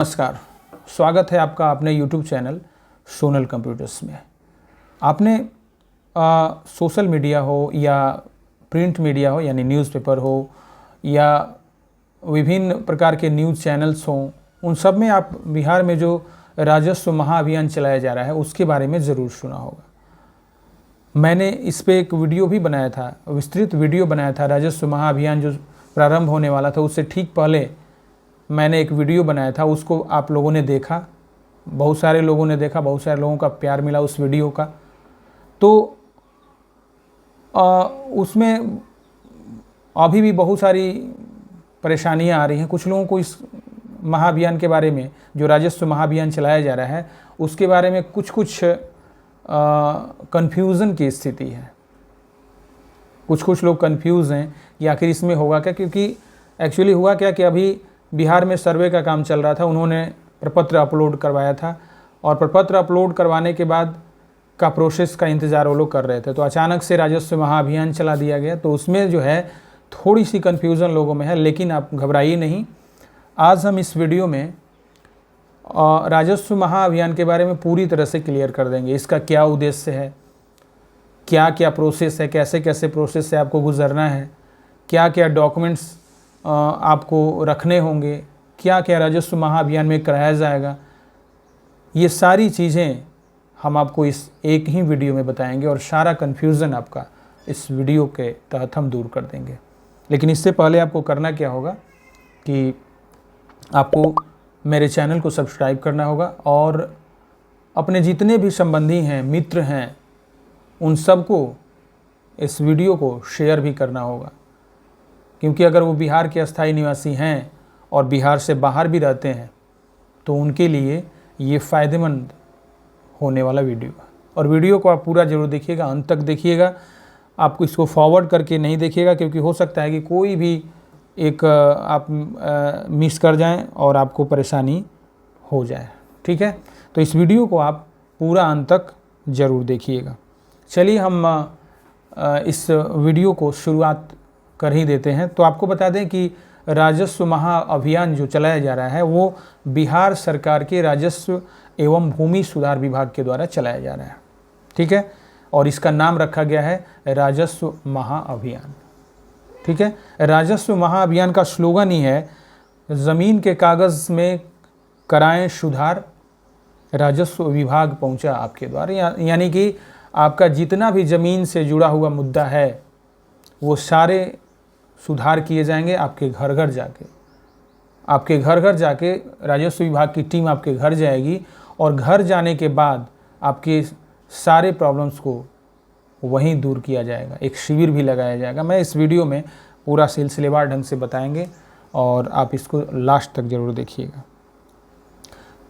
नमस्कार, स्वागत है आपका अपने YouTube चैनल सोनल कंप्यूटर्स में। आपने सोशल मीडिया हो या प्रिंट मीडिया हो यानी न्यूज़पेपर हो या विभिन्न प्रकार के न्यूज़ चैनल्स हों, उन सब में आप बिहार में जो राजस्व महाअभियान चलाया जा रहा है उसके बारे में ज़रूर सुना होगा। मैंने इस पे एक वीडियो भी बनाया था, विस्तृत वीडियो बनाया था। राजस्व महाअभियान जो प्रारंभ होने वाला था उससे ठीक पहले मैंने एक वीडियो बनाया था, उसको आप लोगों ने देखा, बहुत सारे लोगों ने देखा, बहुत सारे लोगों का प्यार मिला उस वीडियो का। तो उसमें अभी भी बहुत सारी परेशानियां आ रही हैं। कुछ लोगों को इस महाअभियान के बारे में, जो राजस्व महाअभियान चलाया जा रहा है उसके बारे में कुछ कन्फ्यूज़न की स्थिति है। कुछ लोग कन्फ्यूज़ हैं कि आखिर इसमें होगा क्या, क्योंकि एक्चुअली हुआ क्या कि अभी बिहार में सर्वे का काम चल रहा था। उन्होंने प्रपत्र अपलोड करवाया था और प्रपत्र अपलोड करवाने के बाद का प्रोसेस का इंतज़ार वो लोग कर रहे थे। तो अचानक से राजस्व महाअभियान चला दिया गया। तो उसमें जो है थोड़ी सी कन्फ्यूज़न लोगों में है, लेकिन आप घबराइए नहीं। आज हम इस वीडियो में राजस्व महाअभियान के बारे में पूरी तरह से क्लियर कर देंगे। इसका क्या उद्देश्य है, क्या क्या प्रोसेस है, कैसे कैसे प्रोसेस से आपको गुजरना है, क्या क्या डॉक्यूमेंट्स आपको रखने होंगे, क्या क्या राजस्व महाअभियान में कराया जाएगा, ये सारी चीज़ें हम आपको इस एक ही वीडियो में बताएंगे और सारा कन्फ्यूज़न आपका इस वीडियो के तहत हम दूर कर देंगे। लेकिन इससे पहले आपको करना क्या होगा कि आपको मेरे चैनल को सब्सक्राइब करना होगा और अपने जितने भी संबंधी हैं, मित्र हैं, उन सबको इस वीडियो को शेयर भी करना होगा। क्योंकि अगर वो बिहार के अस्थायी निवासी हैं और बिहार से बाहर भी रहते हैं तो उनके लिए ये फ़ायदेमंद होने वाला वीडियो है। और वीडियो को आप पूरा ज़रूर देखिएगा, अंत तक देखिएगा। आपको इसको फॉरवर्ड करके नहीं देखिएगा, क्योंकि हो सकता है कि कोई भी एक आप मिस कर जाएं और आपको परेशानी हो जाए। ठीक है, तो इस वीडियो को आप पूरा अंत तक ज़रूर देखिएगा। चलिए हम इस वीडियो को शुरुआत कर ही देते हैं। तो आपको बता दें कि राजस्व महाअभियान जो चलाया जा रहा है वो बिहार सरकार के राजस्व एवं भूमि सुधार विभाग के द्वारा चलाया जा रहा है। ठीक है, और इसका नाम रखा गया है राजस्व महाअभियान। ठीक है, राजस्व महाअभियान का स्लोगन ही है, ज़मीन के कागज़ में कराएं सुधार, राजस्व विभाग पहुंचा आपके द्वार। यानी कि आपका जितना भी ज़मीन से जुड़ा हुआ मुद्दा है वो सारे सुधार किए जाएंगे आपके घर घर जाके। आपके घर घर जाके राजस्व विभाग की टीम आपके घर जाएगी और घर जाने के बाद आपके सारे प्रॉब्लम्स को वहीं दूर किया जाएगा। एक शिविर भी लगाया जाएगा। मैं इस वीडियो में पूरा सिलसिलेवार ढंग से बताएंगे और आप इसको लास्ट तक ज़रूर देखिएगा।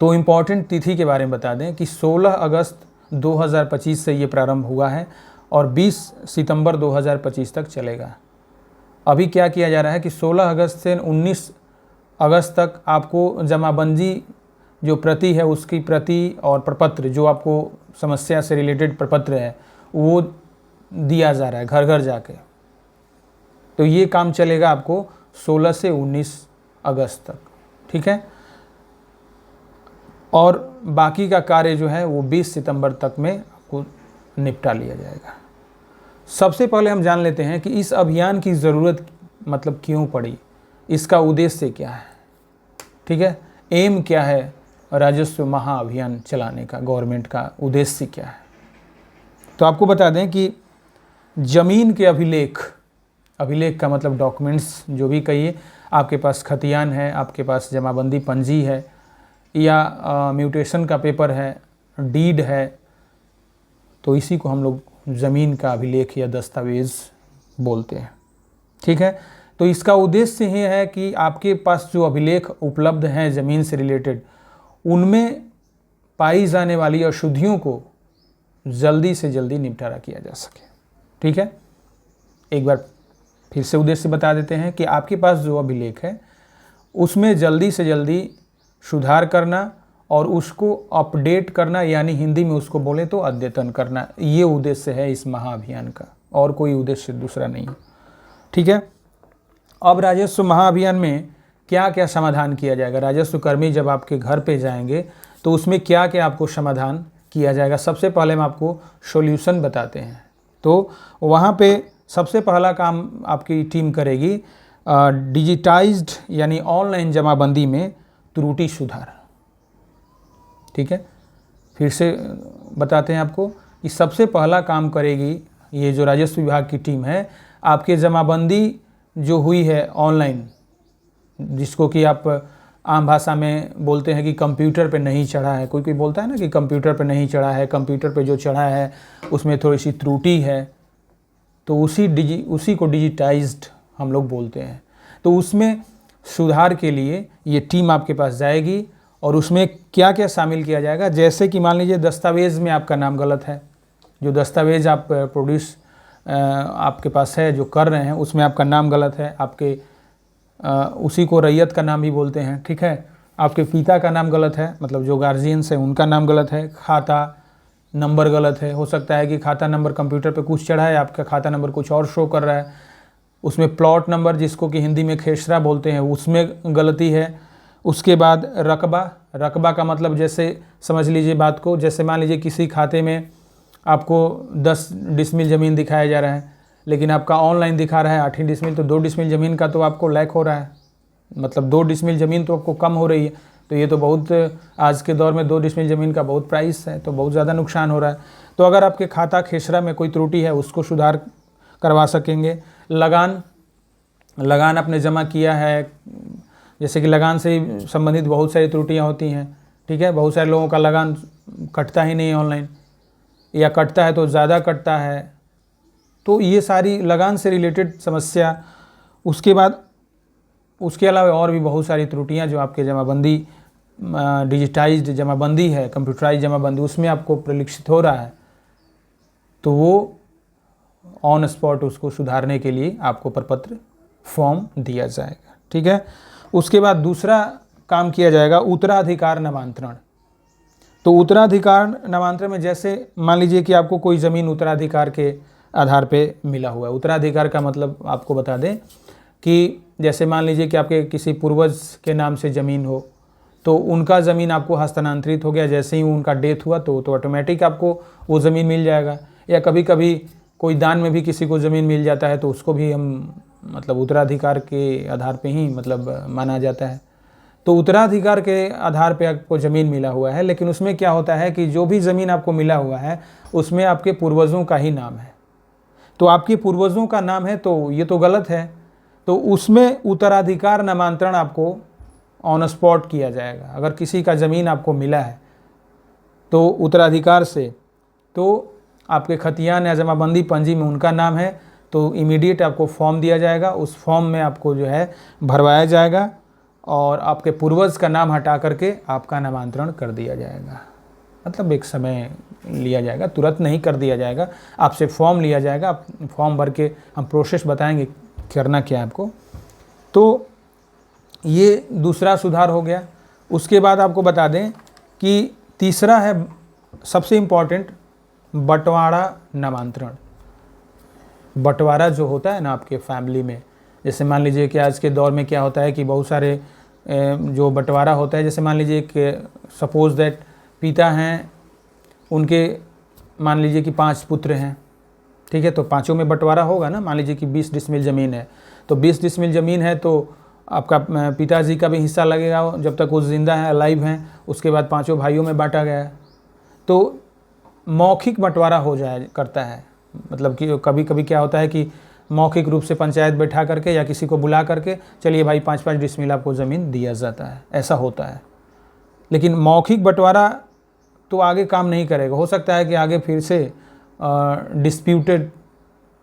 तो इम्पॉर्टेंट तिथि के बारे में बता दें कि 16 अगस्त 2025 से ये प्रारंभ हुआ है और 20 सितंबर 2025 तक चलेगा। अभी क्या किया जा रहा है कि 16 अगस्त से 19 अगस्त तक आपको जमाबंदी जो प्रति है उसकी प्रति और प्रपत्र, जो आपको समस्या से रिलेटेड प्रपत्र है वो दिया जा रहा है घर घर जाके। तो ये काम चलेगा आपको 16 से 19 अगस्त तक। ठीक है, और बाकी का कार्य जो है वो 20 सितंबर तक में आपको निपटा लिया जाएगा। सबसे पहले हम जान लेते हैं कि इस अभियान की ज़रूरत मतलब क्यों पड़ी, इसका उद्देश्य क्या है। ठीक है, एम क्या है राजस्व महाअभियान चलाने का, गवर्नमेंट का उद्देश्य क्या है। तो आपको बता दें कि ज़मीन के अभिलेख का मतलब डॉक्यूमेंट्स जो भी कहिए, आपके पास खतियान है, आपके पास जमाबंदी पंजी है या म्यूटेशन का पेपर है, डीड है, तो इसी को हम लोग ज़मीन का अभिलेख या दस्तावेज़ बोलते हैं। ठीक है, तो इसका उद्देश्य ये है कि आपके पास जो अभिलेख उपलब्ध हैं ज़मीन से रिलेटेड, उनमें पाई जाने वाली अशुद्धियों को जल्दी से जल्दी निपटारा किया जा सके। ठीक है, एक बार फिर से उद्देश्य बता देते हैं कि आपके पास जो अभिलेख है उसमें जल्दी से जल्दी सुधार करना और उसको अपडेट करना, यानी हिंदी में उसको बोले तो अद्यतन करना, ये उद्देश्य है इस महाअभियान का, और कोई उद्देश्य दूसरा नहीं है। ठीक है, अब राजस्व महाअभियान में क्या क्या समाधान किया जाएगा। राजस्व कर्मी जब आपके घर पे जाएंगे तो उसमें क्या क्या आपको समाधान किया जाएगा। सबसे पहले हम आपको सॉल्यूशन बताते हैं। तो वहाँ पे सबसे पहला काम आपकी टीम करेगी डिजिटाइज्ड यानी ऑनलाइन जमाबंदी में त्रुटि सुधार। ठीक है, फिर से बताते हैं आपको कि सबसे पहला काम करेगी ये जो राजस्व विभाग की टीम है, आपके जमाबंदी जो हुई है ऑनलाइन, जिसको कि आप आम भाषा में बोलते हैं कि कंप्यूटर पे नहीं चढ़ा है। कोई कोई बोलता है ना कि कंप्यूटर पे नहीं चढ़ा है, कंप्यूटर पे जो चढ़ा है उसमें थोड़ी सी त्रुटि है, तो उसी को डिजिटाइज्ड हम लोग बोलते हैं। तो उसमें सुधार के लिए ये टीम आपके पास जाएगी और उसमें क्या क्या शामिल किया जाएगा। जैसे कि मान लीजिए दस्तावेज़ में आपका नाम गलत है, जो दस्तावेज़ आप प्रोड्यूस आपके पास है जो कर रहे हैं उसमें आपका नाम गलत है, आपके उसी को रैयत का नाम भी बोलते हैं। ठीक है, आपके पिता का नाम गलत है, मतलब जो गार्जियंस है उनका नाम गलत है, खाता नंबर गलत है। हो सकता है कि खाता नंबर कंप्यूटर पे कुछ चढ़ा है, आपका खाता नंबर कुछ और शो कर रहा है। उसमें प्लॉट नंबर जिसको कि हिंदी में खेसरा बोलते हैं उसमें गलती है। उसके बाद रकबा का मतलब जैसे समझ लीजिए बात को, जैसे मान लीजिए किसी खाते में आपको 10 डिसमिल ज़मीन दिखाया जा रहा है लेकिन आपका ऑनलाइन दिखा रहा है 8 डिसमिल, तो 2 डिसमिल ज़मीन का तो आपको लैक हो रहा है, मतलब 2 डिसमिल ज़मीन तो आपको कम हो रही है। तो ये तो बहुत आज के दौर में 2 डिसमिल ज़मीन का बहुत प्राइस है, तो बहुत ज़्यादा नुकसान हो रहा है। तो अगर आपके खाता खेसरा में कोई त्रुटि है उसको सुधार करवा सकेंगे। लगान आपने जमा किया है, जैसे कि लगान से संबंधित बहुत सारी त्रुटियां होती हैं। ठीक है, बहुत सारे लोगों का लगान कटता ही नहीं है ऑनलाइन, या कटता है तो ज़्यादा कटता है, तो ये सारी लगान से रिलेटेड समस्या। उसके बाद उसके अलावा और भी बहुत सारी त्रुटियां जो आपके जमाबंदी डिजिटाइज्ड जमाबंदी है, कंप्यूटराइज जमाबंदी, उसमें आपको प्रलिखित हो रहा है, तो वो ऑन स्पॉट उसको सुधारने के लिए आपको प्रपत्र फॉर्म दिया जाएगा। ठीक है, उसके बाद दूसरा काम किया जाएगा उत्तराधिकार नामांतरण। तो उत्तराधिकार नामांतरण में जैसे मान लीजिए कि आपको कोई ज़मीन उत्तराधिकार के आधार पे मिला हुआ है। उत्तराधिकार का मतलब आपको बता दें कि जैसे मान लीजिए कि आपके किसी पूर्वज के नाम से ज़मीन हो, तो उनका ज़मीन आपको हस्तांतरित हो गया, जैसे ही उनका डेथ हुआ तो ऑटोमेटिक आपको वो ज़मीन मिल जाएगा। या कभी कभी कोई दान में भी किसी को ज़मीन मिल जाता है तो उसको भी हम मतलब उत्तराधिकार के आधार पे ही मतलब माना जाता है। तो उत्तराधिकार के आधार पे आपको ज़मीन मिला हुआ है, लेकिन उसमें क्या होता है कि जो भी ज़मीन आपको मिला हुआ है उसमें आपके पूर्वजों का ही नाम है। तो आपके पूर्वजों का नाम है तो ये तो गलत है, तो उसमें उत्तराधिकार नामांतरण आपको ऑन स्पॉट किया जाएगा। अगर किसी का ज़मीन आपको मिला है तो उत्तराधिकार से, तो आपके खतियान या जमाबंदी पंजी में उनका नाम है, तो इमीडिएट आपको फॉर्म दिया जाएगा। उस फॉर्म में आपको जो है भरवाया जाएगा और आपके पूर्वज का नाम हटा करके आपका नामांतरण कर दिया जाएगा। मतलब एक समय लिया जाएगा, तुरंत नहीं कर दिया जाएगा, आपसे फॉर्म लिया जाएगा। आप फॉर्म भर के हम प्रोसेस बताएंगे करना क्या है आपको। तो ये दूसरा सुधार हो गया। उसके बाद आपको बता दें कि तीसरा है सबसे इम्पॉर्टेंट, बंटवारा नामांतरण। बंटवारा जो होता है ना आपके फैमिली में, जैसे मान लीजिए कि आज के दौर में क्या होता है कि बहुत सारे जो बंटवारा होता है, जैसे मान लीजिए कि सपोज दैट पिता हैं, उनके मान लीजिए कि 5 पुत्र हैं। ठीक है, तो पाँचों में बंटवारा होगा ना। मान लीजिए कि 20 डिसमिल ज़मीन है, तो 20 डिसमिल ज़मीन है तो आपका पिताजी का भी हिस्सा लगेगा जब तक वो जिंदा हैं, अलाइव हैं। उसके बाद 5 भाइयों में बांटा गया है, तो मौखिक बंटवारा हो जाए करता है। मतलब कि कभी कभी क्या होता है कि मौखिक रूप से पंचायत बैठा करके या किसी को बुला करके चलिए भाई 5-5 डिसमिल आपको ज़मीन दिया जाता है, ऐसा होता है। लेकिन मौखिक बंटवारा तो आगे काम नहीं करेगा। हो सकता है कि आगे फिर से डिस्प्यूटेड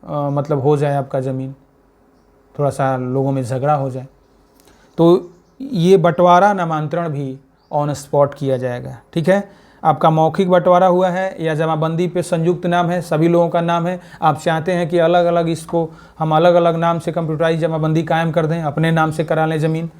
मतलब हो जाए आपका ज़मीन, थोड़ा सा लोगों में झगड़ा हो जाए, तो ये बंटवारा नामांतरण भी ऑन स्पॉट किया जाएगा। ठीक है, आपका मौखिक बंटवारा हुआ है या जमाबंदी पे संयुक्त नाम है, सभी लोगों का नाम है, आप चाहते हैं कि अलग अलग इसको हम अलग अलग नाम से कंप्यूटराइज जमाबंदी कायम कर दें, अपने नाम से करा लें ज़मीन,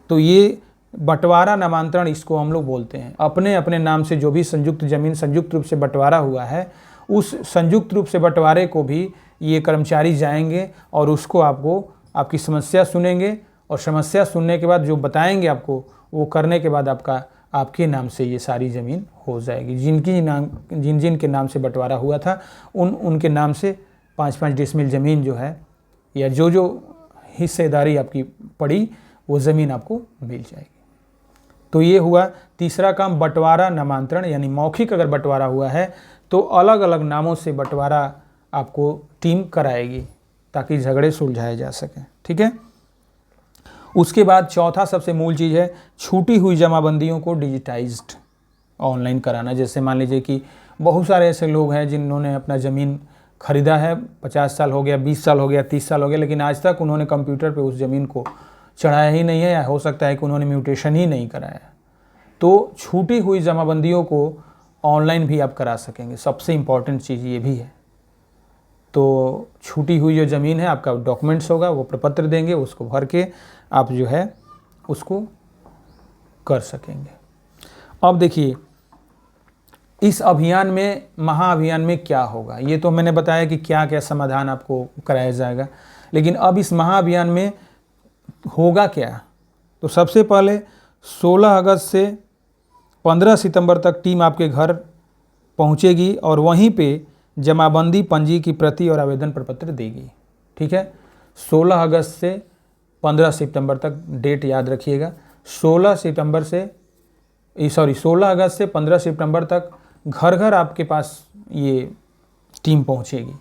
तो ये बंटवारा नामांतरण इसको हम लोग बोलते हैं। अपने अपने नाम से जो भी संयुक्त ज़मीन संयुक्त रूप से बंटवारा हुआ है, उस संयुक्त रूप से बंटवारे को भी ये कर्मचारी जाएंगे और उसको आपको आपकी समस्या सुनेंगे और समस्या सुनने के बाद जो बताएंगे आपको वो करने के बाद आपके नाम से ये सारी ज़मीन हो जाएगी। जिन जिन के नाम से बंटवारा हुआ था उनके नाम से 5-5 डिसमिल ज़मीन जो है या जो हिस्सेदारी आपकी पड़ी वो ज़मीन आपको मिल जाएगी। तो ये हुआ तीसरा काम, बंटवारा नामांतरण, यानी मौखिक अगर बंटवारा हुआ है तो अलग अलग नामों से बंटवारा आपको टीम कराएगी ताकि झगड़े सुलझाए जा सकें। ठीक है। उसके बाद चौथा सबसे मूल चीज़ है छूटी हुई जमाबंदियों को डिजिटाइज्ड ऑनलाइन कराना। जैसे मान लीजिए कि बहुत सारे ऐसे लोग हैं जिन्होंने अपना ज़मीन खरीदा है, 50 साल हो गया, 20 साल हो गया, 30 साल हो गया, लेकिन आज तक उन्होंने कंप्यूटर पे उस ज़मीन को चढ़ाया ही नहीं है, या हो सकता है कि उन्होंने म्यूटेशन ही नहीं कराया। तो छूटी हुई जमाबंदियों को ऑनलाइन भी आप करा सकेंगे। सबसे इम्पॉर्टेंट चीज़ ये भी है। तो छूटी हुई जो ज़मीन है, आपका डॉक्यूमेंट्स होगा, वो प्रपत्र देंगे, उसको भर के आप जो है उसको कर सकेंगे। अब देखिए इस अभियान में, महाअभियान में क्या होगा, ये तो मैंने बताया कि क्या क्या समाधान आपको कराया जाएगा, लेकिन अब इस महाअभियान में होगा क्या। तो सबसे पहले 16 अगस्त से 15 सितंबर तक टीम आपके घर पहुंचेगी और वहीं पे जमाबंदी पंजी की प्रति और आवेदन प्रपत्र देगी। ठीक है। 16 अगस्त से 15 सितंबर तक डेट याद रखिएगा। 16 अगस्त से 15 सितंबर तक घर घर आपके पास ये टीम पहुंचेगी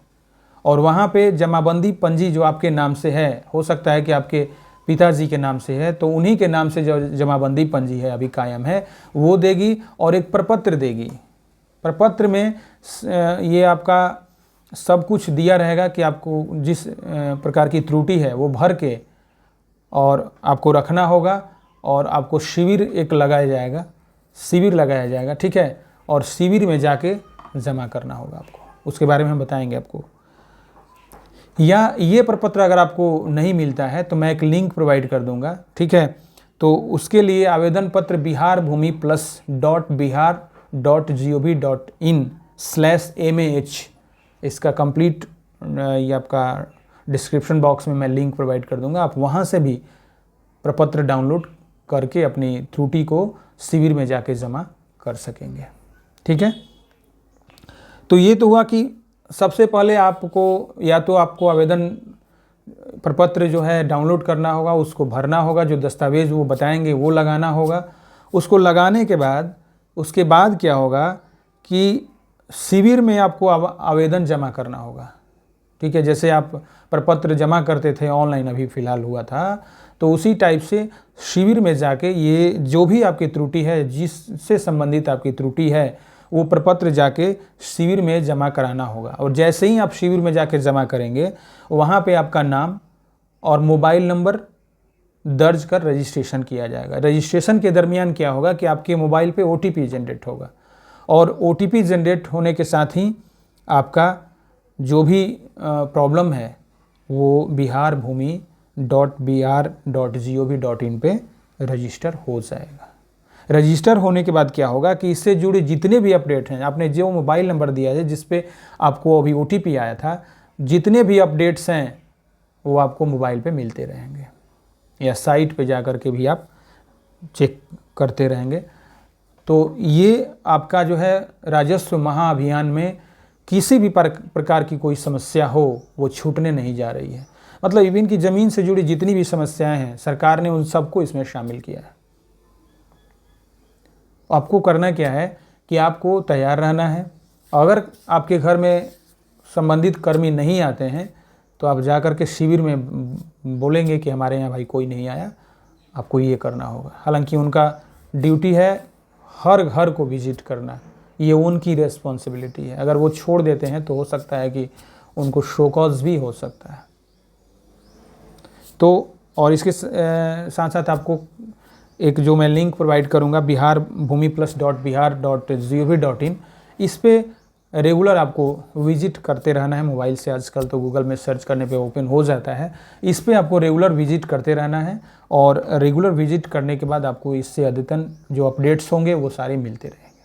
और वहाँ पे जमाबंदी पंजी जो आपके नाम से है, हो सकता है कि आपके पिताजी के नाम से है, तो उन्हीं के नाम से जो जमाबंदी पंजी है अभी कायम है वो देगी और एक प्रपत्र देगी। प्रपत्र में ये आपका सब कुछ दिया रहेगा कि आपको जिस प्रकार की त्रुटि है वो भर के और आपको रखना होगा और आपको शिविर एक लगाया जाएगा। ठीक है। और शिविर में जाके जमा करना होगा आपको, उसके बारे में हम बताएंगे आपको। या ये प्रपत्र अगर आपको नहीं मिलता है तो मैं एक लिंक प्रोवाइड कर दूंगा। ठीक है। तो उसके लिए आवेदन पत्र biharbhumiplus.bihar.gov.in/mah, इसका कंप्लीट ये आपका डिस्क्रिप्शन बॉक्स में मैं लिंक प्रोवाइड कर दूंगा। आप वहाँ से भी प्रपत्र डाउनलोड करके अपनी त्रुटि को शिविर में जाके जमा कर सकेंगे। ठीक है। तो ये तो हुआ कि सबसे पहले आपको या तो आपको आवेदन प्रपत्र जो है डाउनलोड करना होगा, उसको भरना होगा, जो दस्तावेज वो बताएंगे वो लगाना होगा। उसको लगाने के बाद उसके बाद क्या होगा कि शिविर में आपको आवेदन जमा करना होगा। ठीक है। जैसे आप प्रपत्र जमा करते थे ऑनलाइन, अभी फ़िलहाल हुआ था, तो उसी टाइप से शिविर में जाके ये जो भी आपकी त्रुटि है, जिससे संबंधित आपकी त्रुटि है, वो प्रपत्र जाके शिविर में जमा कराना होगा। और जैसे ही आप शिविर में जाके जमा करेंगे वहाँ पे आपका नाम और मोबाइल नंबर दर्ज कर रजिस्ट्रेशन किया जाएगा। रजिस्ट्रेशन के दरमियान क्या होगा कि आपके मोबाइल पे OTP जनरेट होगा और OTP जनरेट होने के साथ ही आपका जो भी प्रॉब्लम है वो biharbhumi.br.gov.in पे रजिस्टर हो जाएगा। रजिस्टर होने के बाद क्या होगा कि इससे जुड़े जितने भी अपडेट हैं, आपने जो मोबाइल नंबर दिया है जिस पे आपको अभी OTP आया था, जितने भी अपडेट्स हैं वो आपको मोबाइल पे मिलते रहेंगे या साइट पे जा कर के भी आप चेक करते रहेंगे। तो ये आपका जो है राजस्व महाअभियान में किसी भी प्रकार की कोई समस्या हो वो छूटने नहीं जा रही है। मतलब इवन की ज़मीन से जुड़ी जितनी भी समस्याएं हैं सरकार ने उन सबको इसमें शामिल किया है। आपको करना क्या है कि आपको तैयार रहना है। अगर आपके घर में संबंधित कर्मी नहीं आते हैं तो आप जा कर के शिविर में बोलेंगे कि हमारे यहाँ भाई कोई नहीं आया, आपको ये करना होगा। हालांकि उनका ड्यूटी है हर घर को विजिट करना, ये उनकी रेस्पॉन्सिबिलिटी है। अगर वो छोड़ देते हैं तो हो सकता है कि उनको शो कॉज भी हो सकता है। तो और इसके साथ साथ आपको एक जो मैं लिंक प्रोवाइड करूंगा biharbhumiplus.bihar.gov.in, इस पे रेगुलर आपको विजिट करते रहना है। मोबाइल से आजकल तो गूगल में सर्च करने पे ओपन हो जाता है। इस पे आपको रेगुलर विजिट करते रहना है और रेगुलर विजिट करने के बाद आपको इससे अद्यतन जो अपडेट्स होंगे वो सारे मिलते रहेंगे।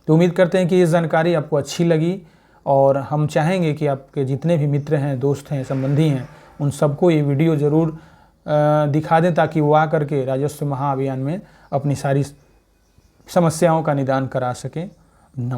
तो उम्मीद करते हैं कि ये जानकारी आपको अच्छी लगी और हम चाहेंगे कि आपके जितने भी मित्र हैं, दोस्त हैं, संबंधी हैं, उन सबको ये वीडियो ज़रूर दिखा दें ताकि वो आकर के राजस्व महाअभियान में अपनी सारी समस्याओं का निदान करा सकें। नमस्कार।